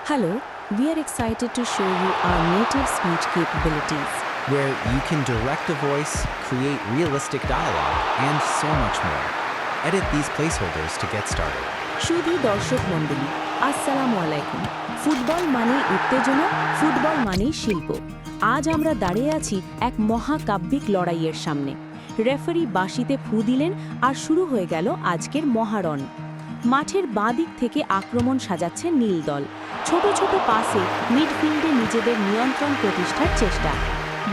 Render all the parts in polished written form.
Hello, we are excited to show you our native speech capabilities. where you can direct a voice, create realistic dialogue, and so much more. Edit these placeholders to get started. শুধু দর্শক মণ্ডলী, আসসালামু আলাইকুম। Football মানেই উত্তেজনা, football মানেই শিল্প। আজ আমরা দাঁড়িয়ে আছি এক মহাকাব্যিক লড়াইয়ের সামনে। রেফারি বাঁশিতে ফু দিলেন আর শুরু হয়ে গেল আজকের মহারণ। মাঠের বাঁ দিক থেকে আক্রমণ সাজাচ্ছে নীল দল। ছোট ছোট পাসে মিডফিল্ডে নিজেদের নিয়ন্ত্রণ প্রতিষ্ঠার চেষ্টা।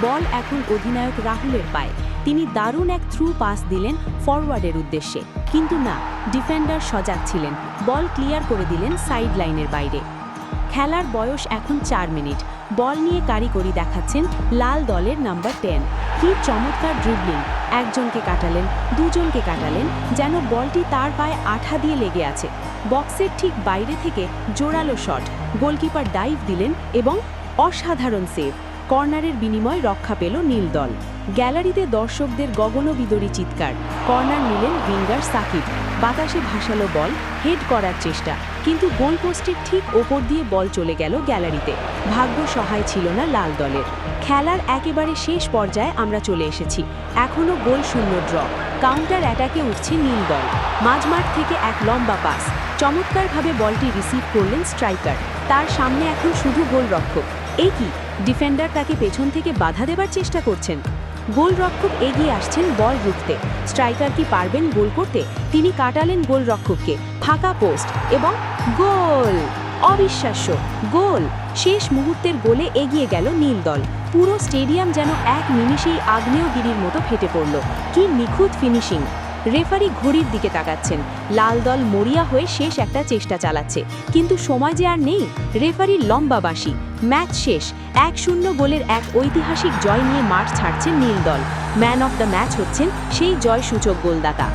বল এখন অধিনায়ক রাহুলের পায়ে। তিনি দারুণ এক থ্রু পাস দিলেন ফরওয়ার্ডের উদ্দেশ্যে, কিন্তু না, ডিফেন্ডার সজাগ ছিলেন, বল ক্লিয়ার করে দিলেন সাইড লাইনের বাইরে। খেলার বয়স এখন 4 মিনিট। বল নিয়ে কারিগরি দেখাচ্ছেন লাল দলের নাম্বার 10। কি চমৎকার ড্রিবলিং! একজনকে কাটালেন, দুজনকে কাটালেন, যেন বলটি তার পায়ে আঠা দিয়ে লেগে আছে। বক্সের ঠিক বাইরে থেকে জোরালো শট, গোলকিপার ডাইভ দিলেন এবং অসাধারণ সেভ। কর্নারের বিনিময় রক্ষা পেল নীল দল। গ্যালারিতে দর্শকদের গগনবিদরী চিৎকার। কর্নার নিলেন উইঙ্গার সাকিব। বাতাসে ভাসালো বল, হেড করার চেষ্টা, কিন্তু গোলপোস্টের ঠিক ওপর দিয়ে বল চলে গেল গ্যালারিতে। ভাগ্য সহায় ছিল না লাল দলের। খেলার একেবারে শেষ পর্যায়ে আমরা চলে এসেছি। এখনও গোল শূন্য ড্র। কাউন্টার অ্যাটাকে উঠছে নীল দল। মাঝমাঠ থেকে এক লম্বা পাস, চমৎকারভাবে বলটি রিসিভ করলেন স্ট্রাইকার। তার সামনে এখন শুধু গোলরক্ষক। এই কি, ডিফেন্ডার তাকে পেছন থেকে বাধা দেবার চেষ্টা করছেন। গোলরক্ষক এগিয়ে আসছেন বল রুখতে। স্ট্রাইকার কি পারবেন গোল করতে? তিনি কাটালেন গোলরক্ষককে, ফাঁকা পোস্ট এবং গোল! অবিশ্বাস্য গোল! শেষ মুহূর্তের গোলে এগিয়ে গেল নীল দল। পুরো স্টেডিয়াম যেন এক নিমিষেই আগ্নেয়গিরির মতো ফেটে পড়ল। কি নিখুঁত ফিনিশিং! রেফারি ঘড়ির দিকে তাকাচ্ছেন। লাল দল মরিয়া হয়ে শেষ একটা চেষ্টা চালাচ্ছে, কিন্তু সময় যে আর নেই। রেফারির লম্বা বাঁশি। ম্যাচ শেষ। 1-0 গোলের এক ঐতিহাসিক জয় নিয়ে মাঠ ছাড়ছেন নীল দল। ম্যান অফ দ্য ম্যাচ হচ্ছেন সেই জয় সূচক গোলদাতা।